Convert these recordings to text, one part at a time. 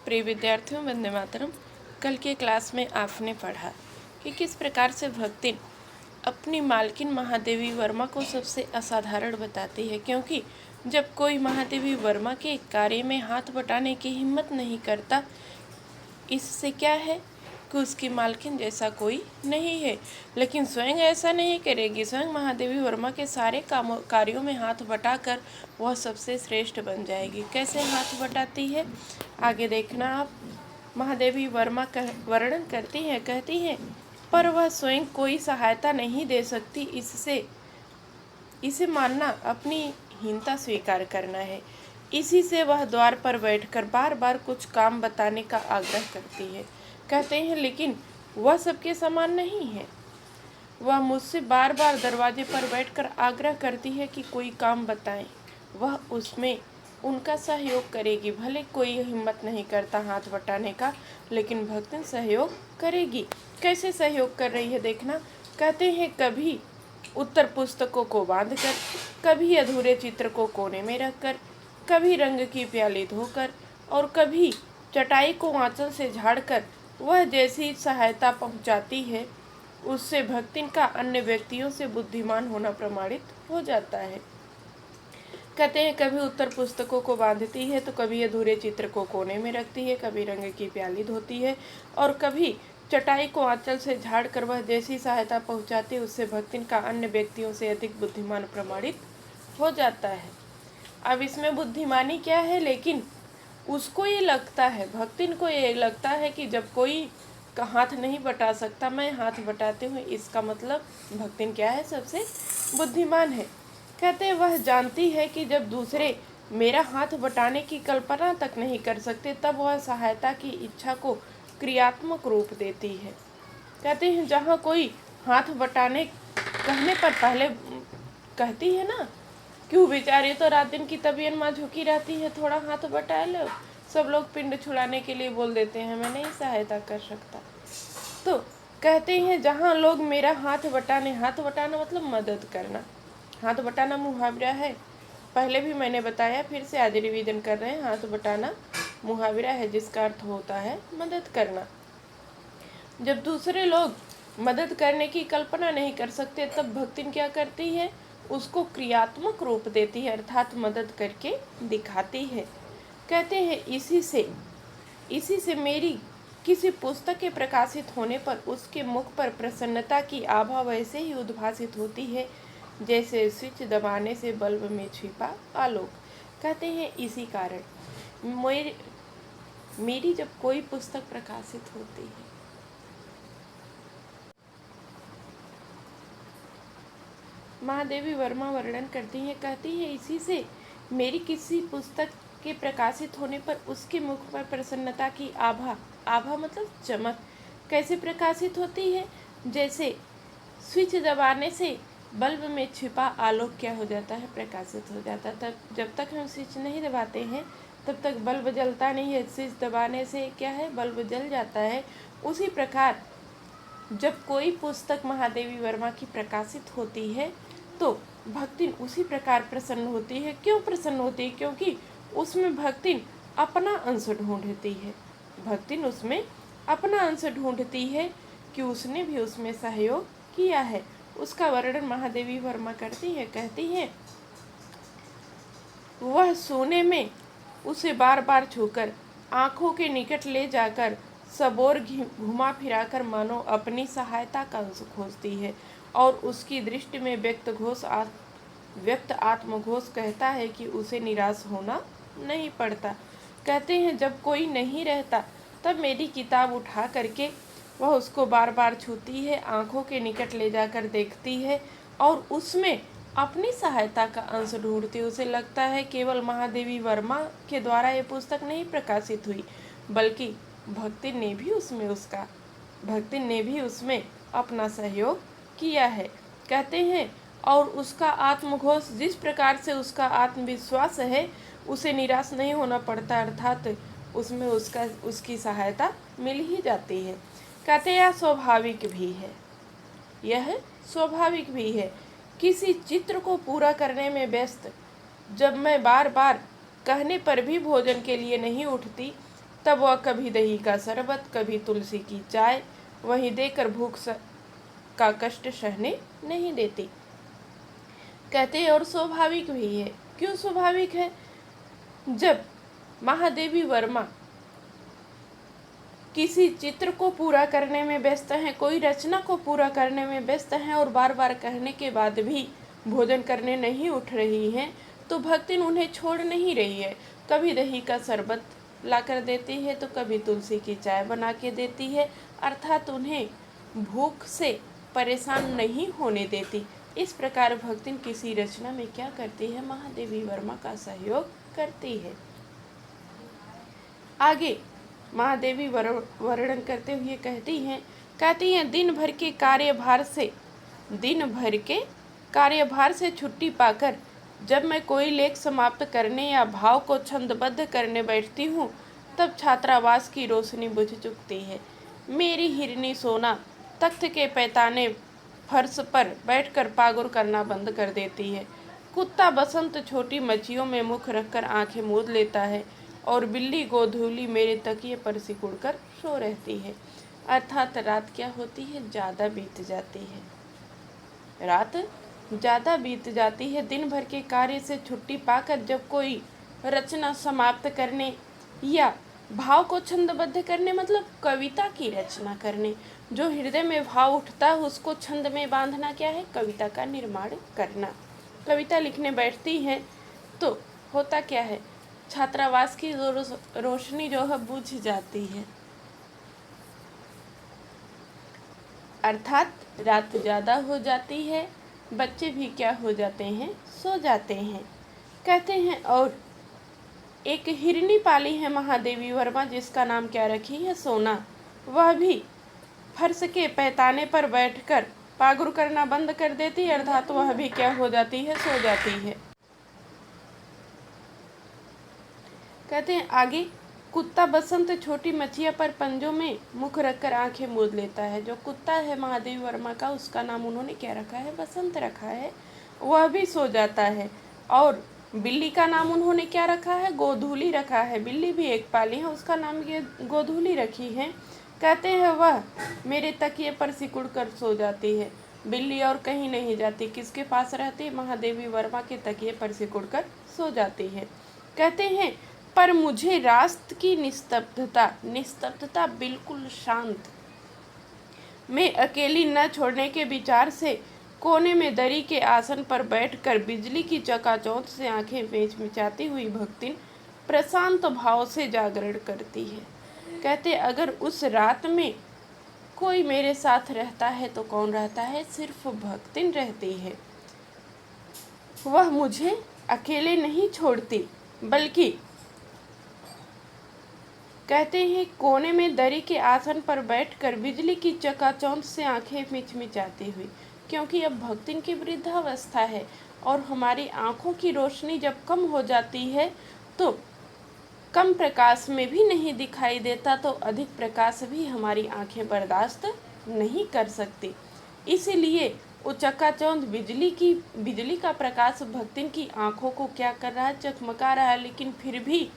प्रिय विद्यार्थियों, वंदे मातरम। कल के क्लास में आपने पढ़ा कि किस प्रकार से भक्तिन अपनी मालकिन महादेवी वर्मा को सबसे असाधारण बताती है, क्योंकि जब कोई महादेवी वर्मा के कार्य में हाथ बटाने की हिम्मत नहीं करता, इससे क्या है कि उसकी मालकिन जैसा कोई नहीं है। लेकिन स्वयं ऐसा नहीं करेगी। स्वयं महादेवी वर्मा के सारे कार्यों में हाथ बटाकर वह सबसे श्रेष्ठ बन जाएगी। कैसे हाथ बटाती है, आगे देखना आप। महादेवी वर्मा वर्णन करती हैं, कहती हैं, पर वह स्वयं कोई सहायता नहीं दे सकती। इसे मानना अपनी हीनता स्वीकार करना है। इसी से वह द्वार पर बैठकर बार बार कुछ काम बताने का आग्रह करती है। कहते हैं, लेकिन वह सबके समान नहीं है। वह मुझसे बार बार दरवाजे पर बैठकर आग्रह करती है कि कोई काम बताएं। वह उसमें उनका सहयोग करेगी। भले कोई हिम्मत नहीं करता हाथ बटाने का, लेकिन भक्तिन सहयोग करेगी। कैसे सहयोग कर रही है देखना। कहते हैं, कभी उत्तर पुस्तकों को बांधकर, कभी अधूरे चित्र को कोने में रखकर, कभी रंग की प्याली धोकर और कभी चटाई को आंचल से झाड़कर वह जैसी सहायता पहुंचाती है, उससे भक्तिन का अन्य व्यक्तियों से बुद्धिमान होना प्रमाणित हो जाता है। कहते हैं, कभी उत्तर पुस्तकों को बांधती है तो कभी अधूरे चित्र को कोने में रखती है, कभी रंग की प्याली धोती है और कभी चटाई को आंचल से झाड़ कर वह जैसी सहायता पहुंचाती है, उससे भक्तिन का अन्य व्यक्तियों से अधिक बुद्धिमान प्रमाणित हो जाता है। अब इसमें बुद्धिमानी क्या है, लेकिन उसको ये लगता है, भक्तिन को ये लगता है कि जब कोई का हाथ नहीं बटा सकता, मैं हाथ बटाते हुए, इसका मतलब भक्तिन क्या है, सबसे बुद्धिमान है। कहते हैं, वह जानती है कि जब दूसरे मेरा हाथ बटाने की कल्पना तक नहीं कर सकते, तब वह सहायता की इच्छा को क्रियात्मक रूप देती है। कहते हैं, जहाँ कोई हाथ बटाने कहने पर पहले कहती है ना, क्यों बेचारी तो रात दिन की तबीयत माँ झुकी रहती है, थोड़ा हाथ बटा लो। सब लोग पिंड छुड़ाने के लिए बोल देते हैं, मैं नहीं सहायता कर सकता। तो कहते हैं, जहाँ लोग मेरा हाथ बटाना मतलब मदद करना। हाथ बटाना मुहावरा है, पहले भी मैंने बताया, फिर से आज रिवीजन कर रहे हैं। हाथ बटाना मुहावरा है जिसका अर्थ होता है मदद करना। जब दूसरे लोग मदद करने की कल्पना नहीं कर सकते, तब भक्तिन क्या करती है, उसको क्रियात्मक रूप देती है, अर्थात मदद करके दिखाती है। कहते हैं, इसी से मेरी किसी पुस्तक के प्रकाशित होने पर उसके मुख पर प्रसन्नता की आभा वैसे ही उद्भासित होती है जैसे स्विच दबाने से बल्ब में छिपा आलोक। कहते हैं, इसी कारण मेरी जब कोई पुस्तक प्रकाशित होती है, महादेवी वर्मा वर्णन करती हैं, कहती है, इसी से मेरी किसी पुस्तक के प्रकाशित होने पर उसके मुख पर प्रसन्नता की आभा मतलब चमक कैसे प्रकाशित होती है, जैसे स्विच दबाने से बल्ब में छिपा आलोक क्या हो जाता है, प्रकाशित हो जाता है। तब जब तक हम स्विच नहीं दबाते हैं तब तक बल्ब जलता नहीं है, स्विच दबाने से क्या है, बल्ब जल जाता है। उसी प्रकार जब कोई पुस्तक महादेवी वर्मा की प्रकाशित होती है तो भक्तिन उसी प्रकार प्रसन्न होती है। क्यों प्रसन्न होती है, क्योंकि उसमें भक्तिन अपना अंश ढूंढती है। भक्तिन उसमें अपना अंश ढूंढती है कि उसने भी उसमें सहयोग किया है। उसका वर्णन महादेवी वर्मा करती है, कहती है, वह सोने में उसे बार बार छूकर, आंखों के निकट ले जाकर सबोर घुमा फिराकर मानो अपनी सहायता का अंश खोजती है, और उसकी दृष्टि में व्यक्त आत्मघोष कहता है कि उसे निराश होना नहीं पड़ता। कहते हैं, जब कोई नहीं रहता तब मेरी किताब उठा करके वह उसको बार बार छूती है, आंखों के निकट ले जाकर देखती है और उसमें अपनी सहायता का अंश ढूंढती है। उसे लगता है केवल महादेवी वर्मा के द्वारा ये पुस्तक नहीं प्रकाशित हुई, बल्कि भक्तिन ने भी उसमें अपना सहयोग किया है। कहते हैं, और उसका आत्मघोष, जिस प्रकार से उसका आत्मविश्वास है, उसे निराश नहीं होना पड़ता, अर्थात उसमें उसकी सहायता मिल ही जाती है। कहते हैं, यह स्वाभाविक भी है। किसी चित्र को पूरा करने में व्यस्त जब मैं बार बार कहने पर भी भोजन के लिए नहीं उठती, तब वह कभी दही का शरबत, कभी तुलसी की चाय वहीं देकर भूख का कष्ट सहने नहीं देती। कहते हैं और स्वाभाविक भी है। क्यों स्वाभाविक है? जब महादेवी वर्मा किसी चित्र को पूरा करने में व्यस्त हैं, कोई रचना को पूरा करने में व्यस्त हैं और बार बार कहने के बाद भी भोजन करने नहीं उठ रही हैं, तो भक्तिन उन्हें छोड़ नहीं रही है। कभी दही का शरबत ला कर देती है तो कभी तुलसी की चाय बना के देती है, अर्थात उन्हें भूख से परेशान नहीं होने देती। इस प्रकार भक्तिन किसी रचना में क्या करती है? महादेवी वर्मा का सहयोग करती है। आगे महादेवी वर्णन करते हुए कहती हैं दिन भर के कार्यभार से छुट्टी पाकर जब मैं कोई लेख समाप्त करने या भाव को छंदबद्ध करने बैठती हूँ, तब छात्रावास की रोशनी बुझ चुकती है। मेरी हिरनी सोना तख्त के पैताने फर्श पर बैठकर पागुर करना बंद कर देती है। कुत्ता बसंत छोटी मच्छियों में मुख रखकर आंखें मूंद लेता है और बिल्ली गोधूली मेरे तकिए पर सिकुड़कर सो रहती है। अर्थात रात क्या होती है? ज़्यादा बीत जाती है। रात ज़्यादा बीत जाती है। दिन भर के कार्य से छुट्टी पाकर जब कोई रचना समाप्त करने या भाव को छंदबद्ध करने, मतलब कविता की रचना करने, जो हृदय में भाव उठता है उसको छंद में बांधना क्या है? कविता का निर्माण करना। कविता लिखने बैठती हैं तो होता क्या है? छात्रावास की रोशनी जो है बुझ जाती है, अर्थात रात ज़्यादा हो जाती है। बच्चे भी क्या हो जाते हैं? सो जाते हैं। कहते हैं और एक हिरनी पाली है महादेवी वर्मा, जिसका नाम क्या रखी है? सोना। वह भी फर्श के पैताने पर बैठकर पागुर करना बंद कर देती है, अर्थात वह भी क्या हो जाती है? सो जाती है। कहते हैं आगे, कुत्ता बसंत छोटी मछिया पर पंजों में मुख रखकर आंखें मूंद लेता है। जो कुत्ता है महादेवी वर्मा का, उसका नाम उन्होंने क्या रखा है? बसंत रखा है। वह भी सो जाता है। और बिल्ली का नाम उन्होंने क्या रखा है? गोधूली रखा है। बिल्ली भी एक पाली है, उसका नाम ये गोधूली रखी है। कहते हैं वह मेरे तकिए पर सिकुड़ कर सो जाती है। बिल्ली और कहीं नहीं जाती, किसके पास रहती? महादेवी वर्मा के तकिए पर सिकुड़ कर सो जाती है। कहते हैं पर मुझे रात की निस्तब्धता बिल्कुल शांत मैं अकेली न छोड़ने के विचार से कोने में दरी के आसन पर बैठकर बिजली की चकाचौंध से आंखें मिचाती हुई भक्तिन प्रशांत भाव से जागरण करती है। कहते अगर उस रात में कोई मेरे साथ रहता है तो कौन रहता है? सिर्फ भक्तिन रहती है। वह मुझे अकेले नहीं छोड़ती, बल्कि कहते हैं कोने में दरी के आसन पर बैठकर बिजली की चकाचौंध से आंखें मिचमिचाती हुई, क्योंकि अब भक्तिन की वृद्धावस्था है और हमारी आंखों की रोशनी जब कम हो जाती है तो कम प्रकाश में भी नहीं दिखाई देता, तो अधिक प्रकाश भी हमारी आंखें बर्दाश्त नहीं कर सकती। इसीलिए वो चकाचौंध बिजली का प्रकाश भक्तिन की आंखों को क्या कर रहा है? चकमका रहा है। लेकिन फिर भी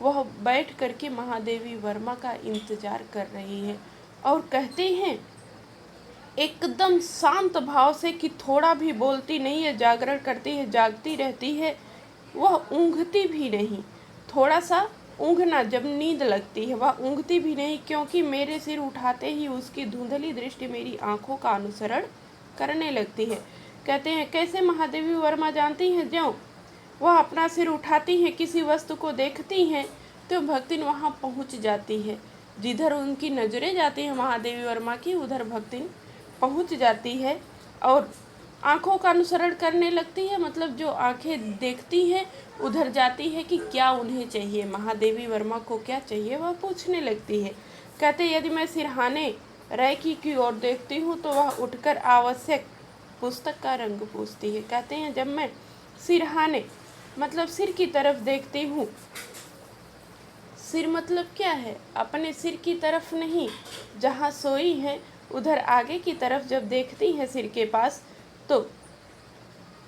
वह बैठ करके महादेवी वर्मा का इंतजार कर रही है और कहते हैं एकदम शांत भाव से कि थोड़ा भी बोलती नहीं है, जागरण करती है, जागती रहती है, वह ऊँघती भी नहीं। थोड़ा सा ऊँघना, जब नींद लगती है वह ऊँघती भी नहीं, क्योंकि मेरे सिर उठाते ही उसकी धुंधली दृष्टि मेरी आंखों का अनुसरण करने लगती है। कहते हैं कैसे महादेवी वर्मा जानती हैं? ज्यों वह अपना सिर उठाती हैं, किसी वस्तु को देखती हैं तो भक्तिन वहाँ पहुँच जाती है। जिधर उनकी नज़रें जाती हैं महादेवी वर्मा की, उधर भक्तिन पहुँच जाती है और आँखों का अनुसरण करने लगती है। मतलब जो आँखें देखती हैं उधर जाती है कि क्या उन्हें चाहिए, महादेवी वर्मा को क्या चाहिए, वह पूछने लगती है। कहते यदि मैं सिरहाने रैकी की ओर देखती हूँ तो वह उठकर आवश्यक पुस्तक का रंग पूछती है। कहते हैं जब मैं सिरहाने मतलब सिर की तरफ देखती हूँ, सिर मतलब क्या है? अपने सिर की तरफ नहीं, जहाँ सोई हैं उधर आगे की तरफ जब देखती हैं सिर के पास, तो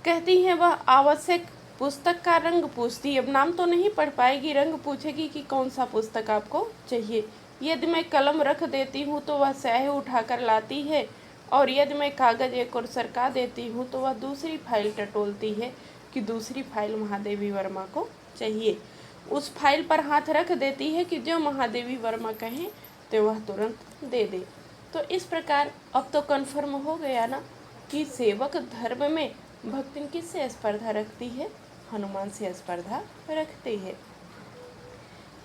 कहती हैं वह आवश्यक पुस्तक का रंग पूछती, अब नाम तो नहीं पढ़ पाएगी, रंग पूछेगी कि कौन सा पुस्तक आपको चाहिए। यदि मैं कलम रख देती हूँ तो वह स्याही उठाकर लाती है, और यदि मैं कागज़ एक और सरका देती हूँ तो वह दूसरी फाइल टटोलती है कि दूसरी फाइल महादेवी वर्मा को चाहिए। उस फाइल पर हाथ रख देती है कि जो महादेवी वर्मा कहें तो वह तुरंत दे दे। तो इस प्रकार अब तो कन्फर्म हो गया ना कि सेवक धर्म में भक्तिन किससे स्पर्धा रखती है, हनुमान से स्पर्धा रखती है।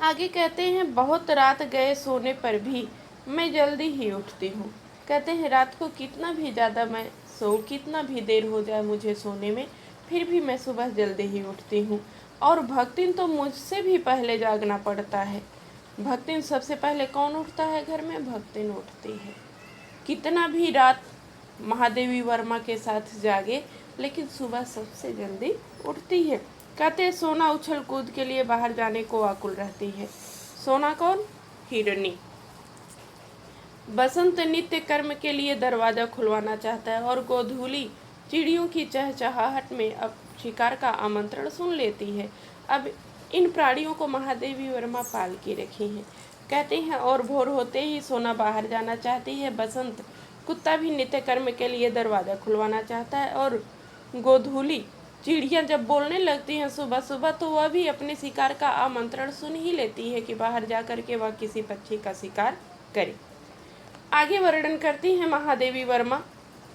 आगे कहते हैं, बहुत रात गए सोने पर भी मैं जल्दी ही उठती हूँ। कहते हैं रात को कितना भी ज़्यादा मैं सो, कितना भी देर हो जाए मुझे सोने में, फिर भी मैं सुबह जल्दी ही उठती हूँ। और भक्तिन तो मुझसे भी पहले जागना पड़ता है। भक्तिन सबसे पहले कौन उठता है घर में? भक्तिन उठती है। कितना भी रात महादेवी वर्मा के साथ जागे, लेकिन सुबह सबसे जल्दी उठती है। कहते हैं सोना उछल कूद के लिए बाहर जाने को आकुल रहती है। सोना कौन? हिरनी। बसंत नित्य कर्म के लिए दरवाजा खुलवाना चाहता है, और गोधूली चिड़ियों की चहचहाहट में अब शिकार का आमंत्रण सुन लेती है। अब इन प्राणियों को महादेवी वर्मा पाल के रखी हैं। कहते हैं और भोर होते ही सोना बाहर जाना चाहती है। बसंत कुत्ता भी नित्य कर्म के लिए दरवाज़ा खुलवाना चाहता है, और गोधूली चिड़ियाँ जब बोलने लगती हैं सुबह सुबह, तो वह भी अपने शिकार का आमंत्रण सुन ही लेती है कि बाहर जा कर के वह किसी पक्षी का शिकार करे। आगे वर्णन करती हैं महादेवी वर्मा।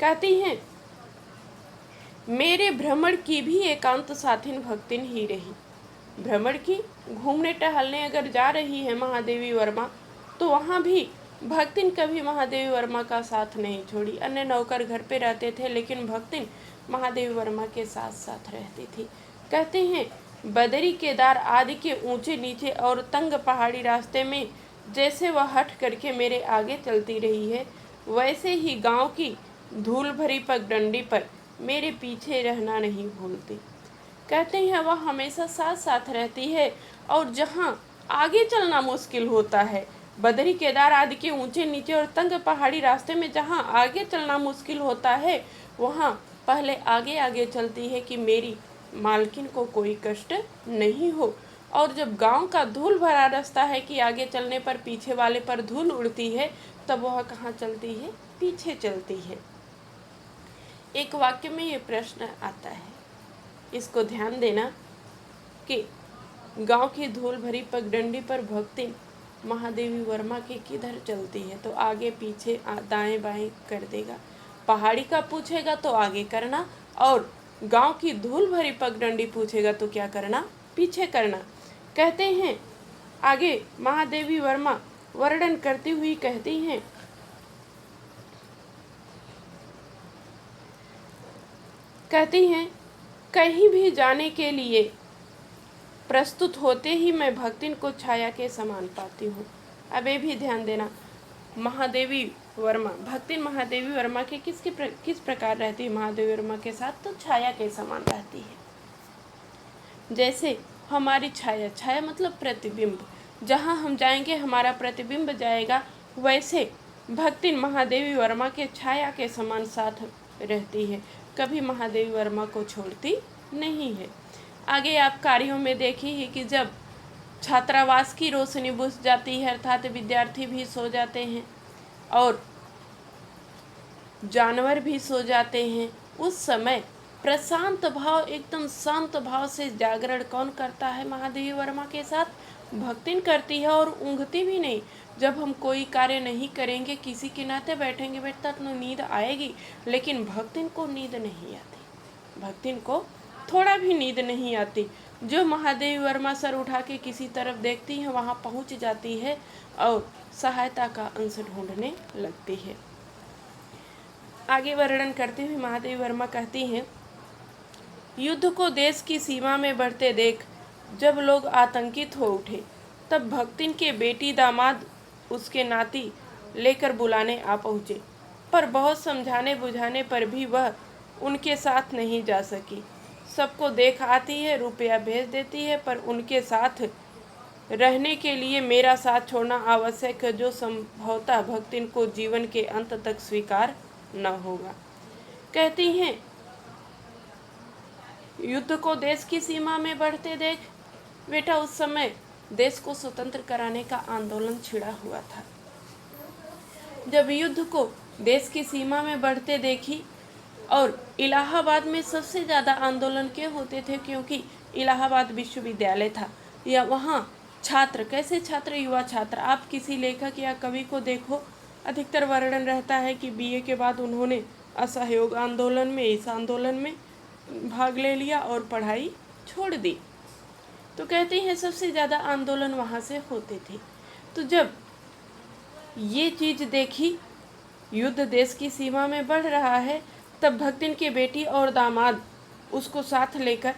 कहती हैं, मेरे भ्रमण की भी एकांत साथिन भक्तिन ही रही। भ्रमण की, घूमने टहलने अगर जा रही है महादेवी वर्मा, तो वहाँ भी भक्तिन कभी महादेवी वर्मा का साथ नहीं छोड़ी। अन्य नौकर घर पे रहते थे, लेकिन भक्तिन महादेवी वर्मा के साथ साथ रहती थी। कहते हैं बदरी, केदार आदि के ऊंचे नीचे और तंग पहाड़ी रास्ते में जैसे वह हट करके मेरे आगे चलती रही है, वैसे ही गांव की धूल भरी पगडंडी पर मेरे पीछे रहना नहीं भूलती। कहते हैं वह हमेशा साथ साथ रहती है, और जहाँ आगे चलना मुश्किल होता है, बदरी, केदार आदि के ऊंचे नीचे और तंग पहाड़ी रास्ते में जहाँ आगे चलना मुश्किल होता है, वहाँ पहले आगे आगे चलती है कि मेरी मालकिन को कोई कष्ट नहीं हो। और जब गांव का धूल भरा रास्ता है कि आगे चलने पर पीछे वाले पर धूल उड़ती है, तब वह कहाँ चलती है? पीछे चलती है। एक वाक्य में ये प्रश्न आता है, इसको ध्यान देना कि गांव की धूल भरी पगडंडी पर भक्ति महादेवी वर्मा के किधर चलती है, तो आगे पीछे दाएं बाएं कर देगा। पहाड़ी का पूछेगा तो आगे करना, और गांव की धूल भरी पगडंडी पूछेगा तो क्या करना? पीछे करना। कहते हैं आगे महादेवी वर्मा वर्णन करती हुई कहती हैं, कहीं भी जाने के लिए प्रस्तुत होते ही मैं भक्तिन को छाया के समान पाती हूँ। अब ये भी ध्यान देना, महादेवी वर्मा, भक्तिन महादेवी वर्मा के किस प्रकार रहती है महादेवी वर्मा के साथ? तो छाया के समान रहती है। जैसे हमारी छाया, छाया मतलब प्रतिबिंब, जहाँ हम जाएंगे हमारा प्रतिबिंब जाएगा, वैसे भक्तिन महादेवी वर्मा के छाया के समान साथ रहती है, कभी महादेवी वर्मा को छोड़ती नहीं है। आगे आप कार्यों में देखिए कि जब छात्रावास की रोशनी बुझ जाती है, अर्थात विद्यार्थी भी सो जाते हैं और जानवर भी सो जाते हैं, उस समय प्रशांत भाव, एकदम शांत भाव से जागरण कौन करता है? महादेवी वर्मा के साथ भक्तिन करती है, और ऊँघती भी नहीं। जब हम कोई कार्य नहीं करेंगे, किसी के नाते बैठेंगे बैठता तो नींद आएगी, लेकिन भक्तिन को नींद नहीं आती। भक्तिन को थोड़ा भी नींद नहीं आती। जो महादेवी वर्मा सर उठा के किसी तरफ देखती है, वहाँ पहुँच जाती है और सहायता का अंश ढूंढने लगती है। आगे वर्णन करते हुए महादेवी वर्मा कहती हैं, युद्ध को देश की सीमा में बढ़ते देख जब लोग आतंकित हो उठे, तब भक्तिन के बेटी दामाद उसके नाती लेकर बुलाने आ पहुँचे, पर बहुत समझाने बुझाने पर भी वह उनके साथ नहीं जा सकी। सबको देख आती है, रुपया भेज देती है, पर उनके साथ रहने के लिए मेरा साथ छोड़ना आवश्यक है, जो संभवतः भक्तिन को जीवन के अंत तक स्वीकार न होगा। कहती हैं युद्ध को देश की सीमा में बढ़ते देख बेटा उस समय देश को स्वतंत्र कराने का आंदोलन छिड़ा हुआ था। जब युद्ध को देश की सीमा में बढ़ते देखी, और इलाहाबाद में सबसे ज़्यादा आंदोलन क्यों होते थे, क्योंकि इलाहाबाद विश्वविद्यालय था या वहाँ छात्र, कैसे छात्र, युवा छात्र, आप किसी लेखक या कवि को देखो, अधिकतर वर्णन रहता है कि बीए के बाद उन्होंने असहयोग आंदोलन में, इस आंदोलन में भाग ले लिया और पढ़ाई छोड़ दी। तो कहते हैं सबसे ज़्यादा आंदोलन वहाँ से होते थे। तो जब ये चीज़ देखी, युद्ध देश की सीमा में बढ़ रहा है, तब भक्तिन की बेटी और दामाद उसको साथ लेकर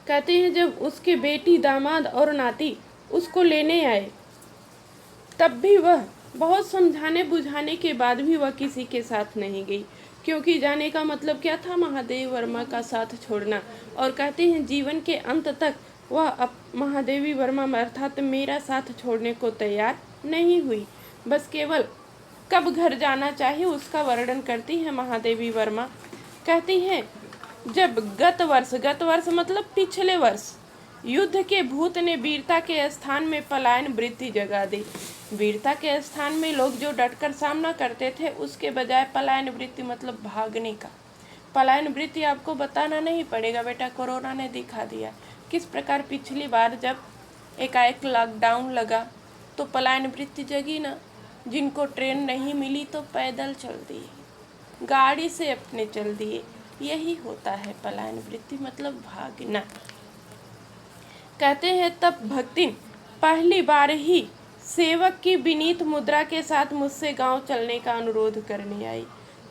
कहते हैं जब उसके बेटी, दामाद और नाती उसको लेने आए, तब भी वह बहुत समझाने बुझाने के बाद भी वह किसी के साथ नहीं गई, क्योंकि जाने का मतलब क्या था, महादेवी वर्मा का साथ छोड़ना। और कहते हैं जीवन के अंत तक वह महादेवी वर्मा अर्थात मेरा साथ छोड़ने को तैयार नहीं हुई। बस केवल कब घर जाना चाहिए उसका वर्णन करती है महादेवी वर्मा। कहती हैं जब गत वर्ष मतलब पिछले वर्ष युद्ध के भूत ने वीरता के स्थान में पलायन वृत्ति जगा दी। वीरता के स्थान में लोग जो डटकर सामना करते थे, उसके बजाय पलायन वृत्ति मतलब भागने का। पलायन वृत्ति आपको बताना नहीं पड़ेगा बेटा, कोरोना ने दिखा दिया किस प्रकार पिछली बार जब एकाएक लॉकडाउन लगा तो पलायन वृत्ति जगी ना। जिनको ट्रेन नहीं मिली तो पैदल चल दिए, गाड़ी से अपने चल दिए। यही होता है पलायन वृत्ति मतलब भागना। कहते हैं तब भक्तिन पहली बार ही सेवक की विनीत मुद्रा के साथ मुझसे गांव चलने का अनुरोध करने आई।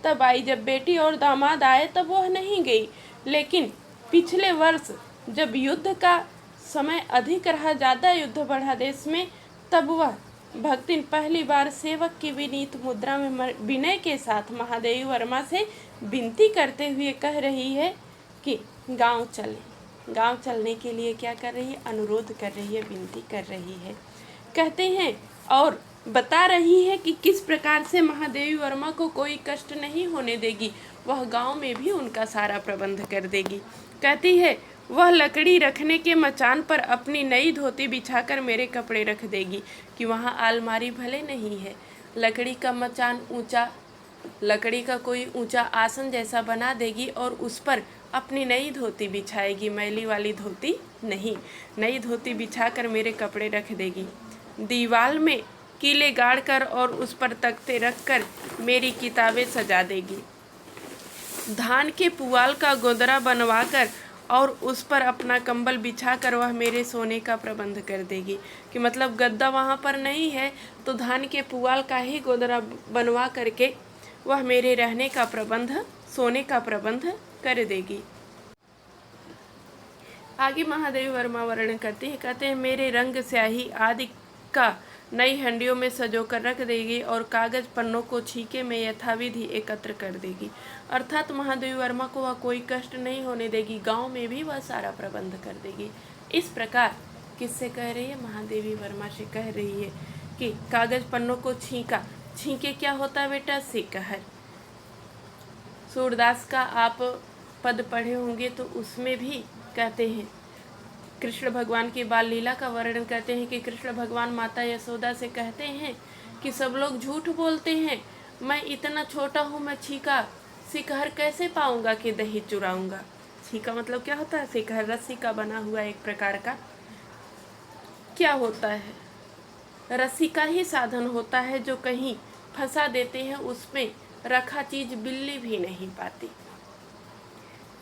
तब आई, जब बेटी और दामाद आए तब वह नहीं गई, लेकिन पिछले वर्ष जब युद्ध का समय अधिक रहा, ज़्यादा युद्ध बढ़ा देश में, तब वह भक्तिन पहली बार सेवक की विनीत मुद्रा में विनय के साथ महादेवी वर्मा से विनती करते हुए कह रही है कि गांव चले। गांव चलने के लिए क्या कर रही है, अनुरोध कर रही है, विनती कर रही है। कहते हैं और बता रही है कि किस प्रकार से महादेवी वर्मा को कोई कष्ट नहीं होने देगी, वह गांव में भी उनका सारा प्रबंध कर देगी। कहती है वह लकड़ी रखने के मचान पर अपनी नई धोती बिछाकर मेरे कपड़े रख देगी, कि वहाँ अलमारी भले नहीं है, लकड़ी का मचान ऊंचा, लकड़ी का कोई ऊंचा आसन जैसा बना देगी और उस पर अपनी नई धोती बिछाएगी, मैली वाली धोती नहीं, नई धोती बिछाकर मेरे कपड़े रख देगी। दीवार में कीले गाड़कर और उस पर तख्ते रखकर मेरी किताबें सजा देगी। धान के पुआल का गोदरा बनवाकर और उस पर अपना कंबल बिछाकर वह मेरे सोने का प्रबंध कर देगी, कि मतलब गद्दा वहाँ पर नहीं है तो धान के पुआल का ही गोदरा बनवा करके वह मेरे रहने का प्रबंध, सोने का प्रबंध कर देगी। आगे महादेवी वर्मा वर्णन करती है, कहते हैं मेरे रंग स्याही आदि का नई हंडियों में सजो कर रख देगी और कागज पन्नों को छीके में यथाविधि एकत्र कर देगी। अर्थात महादेवी वर्मा को वह कोई कष्ट नहीं होने देगी, गांव में भी वह सारा प्रबंध कर देगी। इस प्रकार किससे कह रही है, महादेवी वर्मा से कह रही है कि कागज पन्नों को छीका, छीके क्या होता है बेटा, सिकहर। सूरदास का आप पद पढ़े होंगे तो उसमें भी कहते हैं, कृष्ण भगवान की बाल लीला का वर्णन करते हैं कि कृष्ण भगवान माता यशोदा से कहते हैं कि सब लोग झूठ बोलते हैं, मैं इतना छोटा हूँ, मैं छीका सिकहर कैसे पाऊंगा कि दही चुराऊंगा। छीका मतलब क्या होता है, सिकहर रस्सी का बना हुआ एक प्रकार का क्या होता है, रस्सी का ही साधन होता है जो कहीं फंसा देते हैं, उसमें रखा चीज बिल्ली भी नहीं पाती।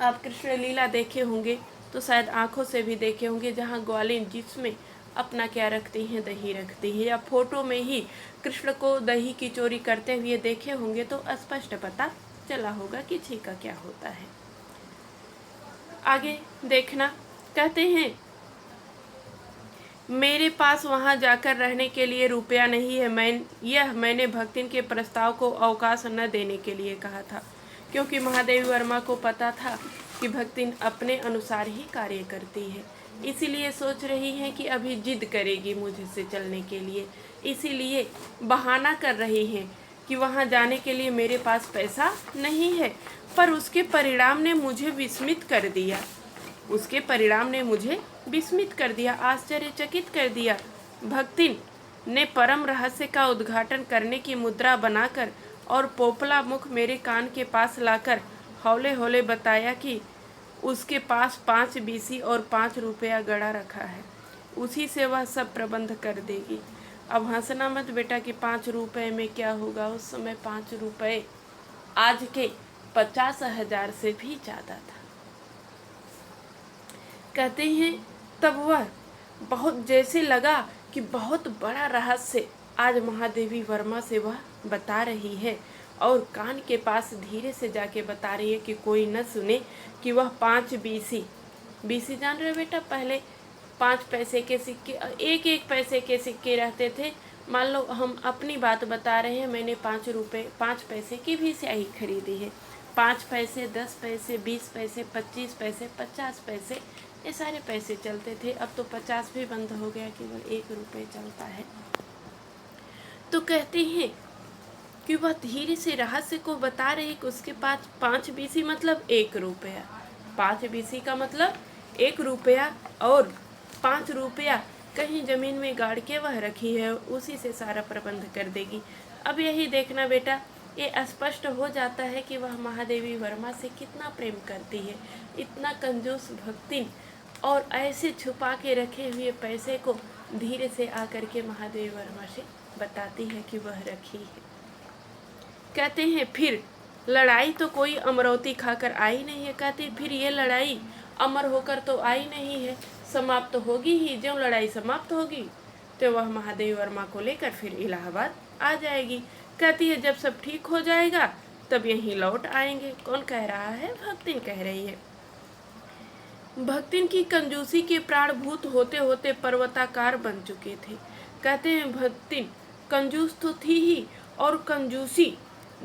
आप कृष्ण लीला देखे होंगे तो शायद आंखों से भी देखे होंगे, जहाँ ग्वालिन जिसमें अपना क्या रखती हैं, दही रखती है, या फोटो में ही कृष्ण को दही की चोरी करते हुए देखे होंगे तो स्पष्ट पता चला होगा कि छीका क्या होता है। आगे देखना, कहते हैं मेरे पास वहां जाकर रहने के लिए रुपया नहीं है, मैंने भक्तिन के प्रस्ताव को अवकाश न देने के लिए कहा था, क्योंकि महादेवी वर्मा को पता था कि भक्तिन अपने अनुसार ही कार्य करती है, इसीलिए सोच रही है कि अभी जिद करेगी मुझसे चलने के लिए, इसीलिए बहाना कर रही हैं कि वहाँ जाने के लिए मेरे पास पैसा नहीं है, पर उसके परिणाम ने मुझे विस्मित कर दिया। उसके परिणाम ने मुझे विस्मित कर दिया, आश्चर्यचकित कर दिया। भक्तिन ने परम रहस्य का उद्घाटन करने की मुद्रा बनाकर और पोपला मुख मेरे कान के पास लाकर हौले हौले बताया कि उसके पास 5 बीसी और 5 रुपया गड़ा रखा है, उसी से वह सब प्रबंध कर देगी। अब हंसना मत बेटा कि 5 रुपए में क्या होगा। उस समय 5 रुपए आज के 50,000 से भी ज़्यादा था। कहते हैं तब वह बहुत जैसे लगा कि बहुत बड़ा रहस्य आज महादेवी वर्मा से वह बता रही है और कान के पास धीरे से जाके बता रही है कि कोई न सुने कि वह 5 बीसी जान रहे बेटा, पहले 5 पैसे के सिक्के, एक पैसे के सिक्के रहते थे। मान लो हम अपनी बात बता रहे हैं, मैंने 5 पैसे की भी स्याही खरीदी है। 5 पैसे, 10 पैसे, 20 पैसे, 25 पैसे, 50 पैसे, ये सारे पैसे चलते थे। अब तो 50 भी बंद हो गया, केवल 1 रुपये चलता है। तो कहते हैं कि वह धीरे से रहस्य को बता रही कि उसके पास 5 बीसी मतलब 1 रुपया, 5 बीसी का मतलब 1 रुपया, और 5 रुपया कहीं ज़मीन में गाड़ के वह रखी है, उसी से सारा प्रबंध कर देगी। अब यही देखना बेटा, ये स्पष्ट हो जाता है कि वह महादेवी वर्मा से कितना प्रेम करती है। इतना कंजूस भक्तिन, और ऐसे छुपा के रखे हुए पैसे को धीरे से आकर के महादेवी वर्मा से बताती है कि वह रखी है। कहते हैं फिर लड़ाई तो कोई अमरौती खाकर आई नहीं है। कहते फिर ये लड़ाई अमर होकर तो आई नहीं है, समाप्त तो होगी ही। जो लड़ाई समाप्त होगी तो वह महादेवी वर्मा को लेकर फिर इलाहाबाद आ जाएगी। कहती है जब सब ठीक हो जाएगा तब यहीं लौट आएंगे। कौन कह रहा है? भक्तिन कह रही है। भक्तिन की कंजूसी के प्राणभूत होते होते पर्वताकार बन चुके थे। कहते हैं भक्तिन कंजूस तो थी ही, और कंजूसी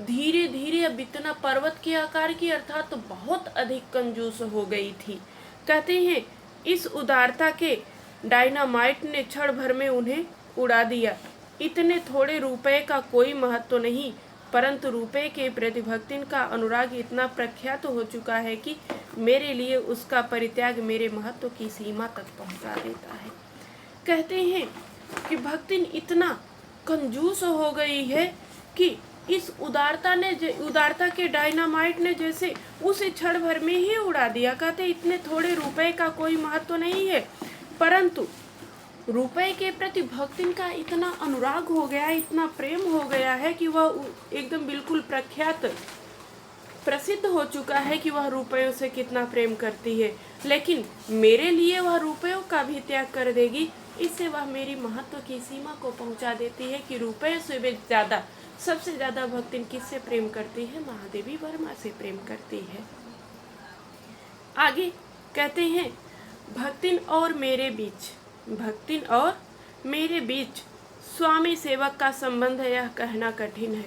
धीरे धीरे अब इतना पर्वत के आकार की, अर्थात तो बहुत अधिक कंजूस हो गई थी। कहते हैं इस उदारता के डायनामाइट ने क्षण भर में उन्हें उड़ा दिया। इतने थोड़े रुपए का कोई महत्व नहीं, परंतु रुपए के प्रति भक्तिन का अनुराग इतना प्रख्यात हो चुका है कि मेरे लिए उसका परित्याग मेरे महत्व की सीमा तक पहुंचा देता है। कहते हैं कि भक्तिन इतना कंजूस हो गई है कि इस उदारता के डायनामाइट ने जैसे उसे क्षण भर में ही उड़ा दिया। कहते इतने थोड़े रुपए का कोई महत्व नहीं है, परंतु रुपए के प्रति भक्तिन का इतना अनुराग हो गया, इतना प्रेम हो गया है कि वह एकदम बिल्कुल प्रसिद्ध हो चुका है कि वह रुपयों से कितना प्रेम करती है। लेकिन मेरे लिए वह रुपयों का भी त्याग कर देगी। इससे वह मेरी महत्व की सीमा को पहुंचा देती है कि रुपये से भी ज़्यादा, सबसे ज़्यादा भक्तिन किससे प्रेम करती है? महादेवी वर्मा से प्रेम करती है। आगे कहते हैं भक्तिन और मेरे बीच स्वामी सेवक का संबंध यह कहना कठिन है।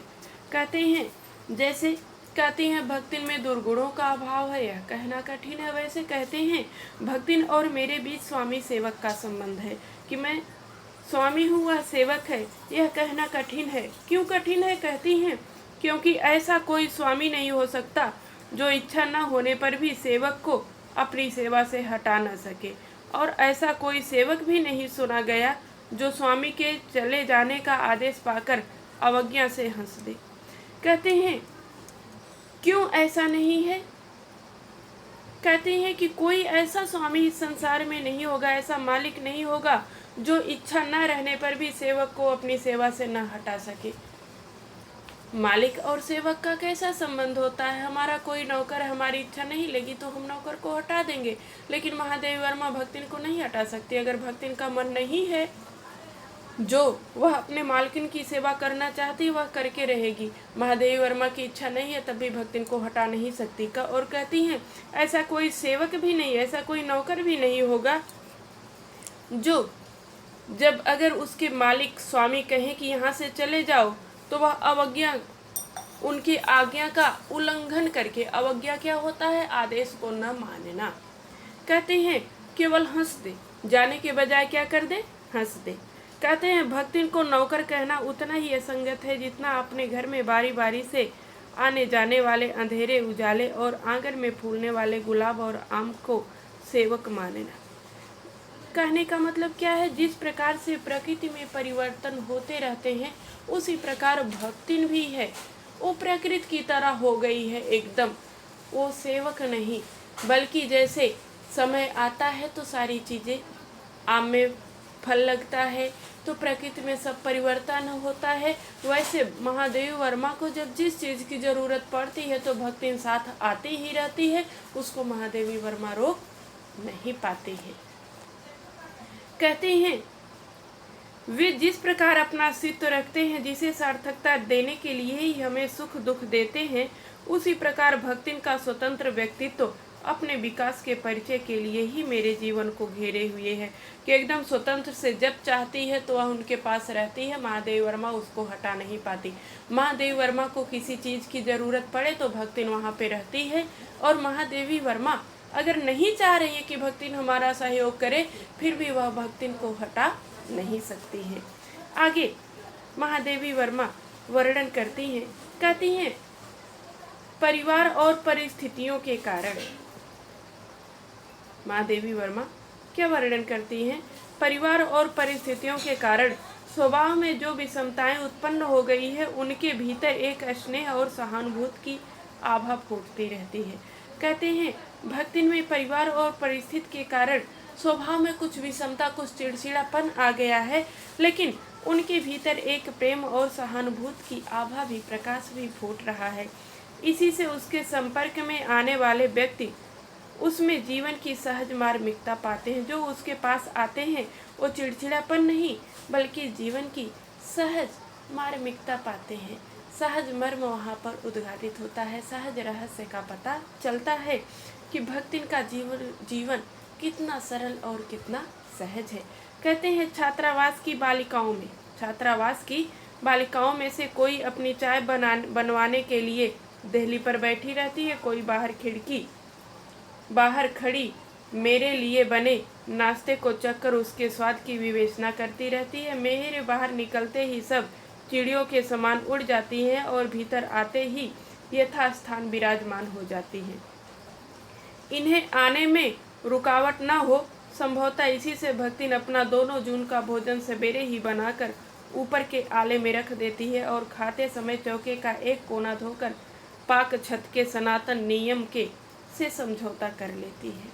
कहते हैं जैसे कहती हैं भक्तिन में दुर्गुणों का अभाव है, यह कहना कठिन है, वैसे कहते हैं भक्तिन और मेरे बीच स्वामी सेवक का संबंध है कि मैं स्वामी हूँ, वह सेवक है, यह कहना कठिन है। क्यों कठिन है? कहती हैं क्योंकि ऐसा कोई स्वामी नहीं हो सकता जो इच्छा न होने पर भी सेवक को अपनी सेवा से हटा न सके, और ऐसा कोई सेवक भी नहीं सुना गया जो स्वामी के चले जाने का आदेश पाकर अवज्ञा से हंस दे। कहते हैं क्यों ऐसा नहीं है? कहते हैं कि कोई ऐसा स्वामी इस संसार में नहीं होगा, ऐसा मालिक नहीं होगा जो इच्छा न रहने पर भी सेवक को अपनी सेवा से न हटा सके। मालिक और सेवक का कैसा संबंध होता है? हमारा कोई नौकर हमारी इच्छा नहीं लगी तो हम नौकर को हटा देंगे, लेकिन महादेवी वर्मा भक्तिन को नहीं हटा सकती। अगर भक्तिन का मन नहीं है, जो वह अपने मालकिन की सेवा करना चाहती वह करके रहेगी। महादेवी वर्मा की इच्छा नहीं है तब भी भक्तिन को हटा नहीं सकती। और कहती हैं ऐसा कोई सेवक भी नहीं, ऐसा कोई नौकर भी नहीं होगा जो जब अगर उसके मालिक स्वामी कहें कि यहाँ से चले जाओ तो वह अवज्ञा, उनकी आज्ञा का उल्लंघन करके, अवज्ञा क्या होता है? आदेश को न मानना। कहते हैं केवल हंस दे, जाने के बजाय क्या कर दे? हंस दे। कहते हैं भक्तिन को नौकर कहना उतना ही असंगत है जितना अपने घर में बारी बारी से आने जाने वाले अंधेरे उजाले और आंगन में फूलने वाले गुलाब और आम को सेवक मानना। कहने का मतलब क्या है, जिस प्रकार से प्रकृति में परिवर्तन होते रहते हैं उसी प्रकार भक्तिन भी है। वो प्रकृति की तरह हो गई है एकदम, वो सेवक नहीं, बल्कि जैसे समय आता है तो सारी चीज़ें, आम में फल लगता है तो प्रकृति में सब परिवर्तन होता है, वैसे महादेवी वर्मा को जब जिस चीज़ की ज़रूरत पड़ती है तो भक्ति साथ आती ही रहती है, उसको महादेवी वर्मा रोक नहीं पाती है। कहते हैं वे जिस प्रकार अपना अस्तित्व रखते हैं, जिसे सार्थकता देने के लिए ही हमें सुख दुख देते हैं, उसी प्रकार भक्तिन का स्वतंत्र व्यक्तित्व अपने विकास के परिचय के लिए ही मेरे जीवन को घेरे हुए है, कि एकदम स्वतंत्र से जब चाहती है तो वह उनके पास रहती है। महादेवी वर्मा उसको हटा नहीं पाती। महादेवी वर्मा को किसी चीज़ की ज़रूरत पड़े तो भक्तिन वहाँ पे रहती है, और महादेवी वर्मा अगर नहीं चाह रही है कि भक्तिन हमारा सहयोग करे, फिर भी वह भक्तिन को हटा नहीं सकती है। आगे महादेवी वर्मा वर्णन करती हैं, कहती हैं परिवार और परिस्थितियों के कारण। महादेवी वर्मा क्या वर्णन करती हैं, परिवार और परिस्थितियों के कारण स्वभाव में जो विषमताएं उत्पन्न हो गई है, उनके भीतर एक स्नेह और सहानुभूति की आभा फूटती रहती है। कहते हैं भक्ति में परिवार और परिस्थिति के कारण स्वभाव में कुछ विषमता, कुछ चिड़चिड़ापन आ गया है, लेकिन उनके भीतर एक प्रेम और सहानुभूति की आभा भी, प्रकाश भी फूट रहा है। इसी से उसके संपर्क में आने वाले व्यक्ति उसमें जीवन की सहज मार्मिकता पाते हैं। जो उसके पास आते हैं वो चिड़चिड़ापन नहीं, बल्कि जीवन की सहज मार्मिकता पाते हैं। सहज मर्म वहाँ पर उद्घाटित होता है, सहज रहस्य का पता चलता है कि भक्तिन का जीवन कितना सरल और कितना सहज है। कहते हैं छात्रावास की बालिकाओं में से कोई अपनी चाय बनवाने के लिए देहली पर बैठी रहती है, कोई बाहर खड़ी मेरे लिए बने नाश्ते को चखकर उसके स्वाद की विवेचना करती रहती है। मेरे बाहर निकलते ही सब चिड़ियों के समान उड़ जाती हैं और भीतर आते ही यथास्थान विराजमान हो जाती हैं। इन्हें आने में रुकावट न हो, संभवतः इसी से भक्तिन अपना दोनों जून का भोजन सवेरे ही बनाकर ऊपर के आले में रख देती है और खाते समय चौके का एक कोना धोकर पाक छत के सनातन नियम के से समझौता कर लेती है।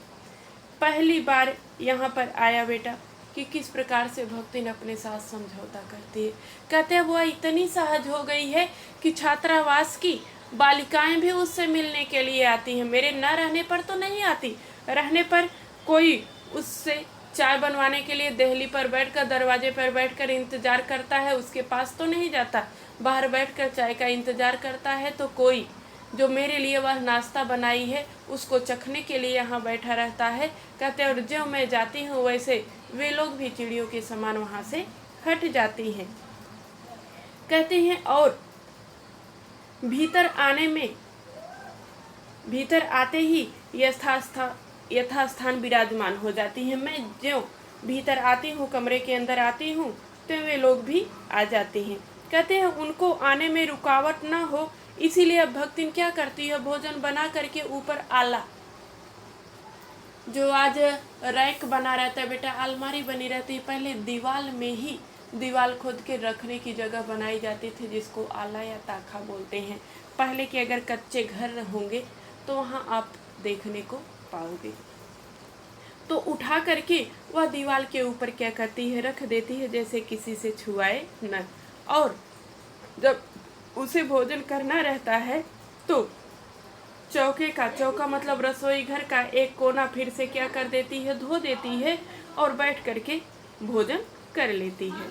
पहली बार यहाँ पर आया बेटा कि किस प्रकार से भक्तिन अपने साथ समझौता करती है। कहते हैं वह इतनी सहज हो गई है कि छात्रावास की बालिकाएं भी उससे मिलने के लिए आती हैं। मेरे न रहने पर तो नहीं आती, रहने पर कोई उससे चाय बनवाने के लिए देहली पर बैठकर, दरवाजे पर बैठकर इंतजार करता है, उसके पास तो नहीं जाता, बाहर बैठकर चाय का इंतजार करता है। तो कोई जो मेरे लिए वह नाश्ता बनाई है उसको चखने के लिए यहाँ बैठा रहता है। कहते हैं और जो मैं जाती हूँ वैसे वे लोग भी चिड़ियों के समान वहाँ से हट जाती हैं। कहते हैं और भीतर आते ही यथास्थान विराजमान हो जाती हैं। मैं जो भीतर आती हूँ, कमरे के अंदर आती हूँ, तो वे लोग भी आ जाते हैं। कहते हैं उनको आने में रुकावट ना हो, इसीलिए अब भक्तिन क्या करती है, भोजन बना करके ऊपर आला, जो आज रैक बना रहता है बेटा, अलमारी बनी रहती है, पहले दीवार में ही दीवार खोद के रखने की जगह बनाई जाती थी, जिसको आला या ताखा बोलते हैं। पहले के अगर कच्चे घर होंगे तो वहाँ आप देखने को पाओगे। तो उठा करके वह दीवार के ऊपर क्या करती है, रख देती है, जैसे किसी से छुआए न। और जब उसे भोजन करना रहता है तो चौका मतलब रसोई घर का एक कोना फिर से क्या कर देती है, धो देती है और बैठ करके भोजन कर लेती है।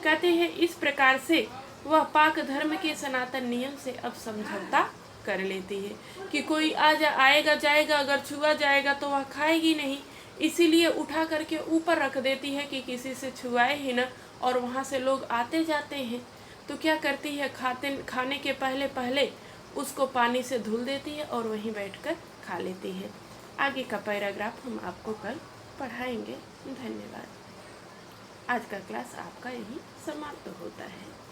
कहते हैं इस प्रकार से वह पाक धर्म के सनातन नियम से अब समझौता कर लेती है कि कोई आएगा जाएगा, अगर छुआ जाएगा तो वह खाएगी नहीं, इसीलिए उठा करके ऊपर रख देती है कि किसी से छुआए ही न। और वहाँ से लोग आते जाते हैं तो क्या करती है, खाने के पहले उसको पानी से धुल देती है और वहीं बैठकर खा लेती है। आगे का पैराग्राफ हम आपको कल पढ़ाएंगे। धन्यवाद। आज का क्लास आपका यही समाप्त होता है।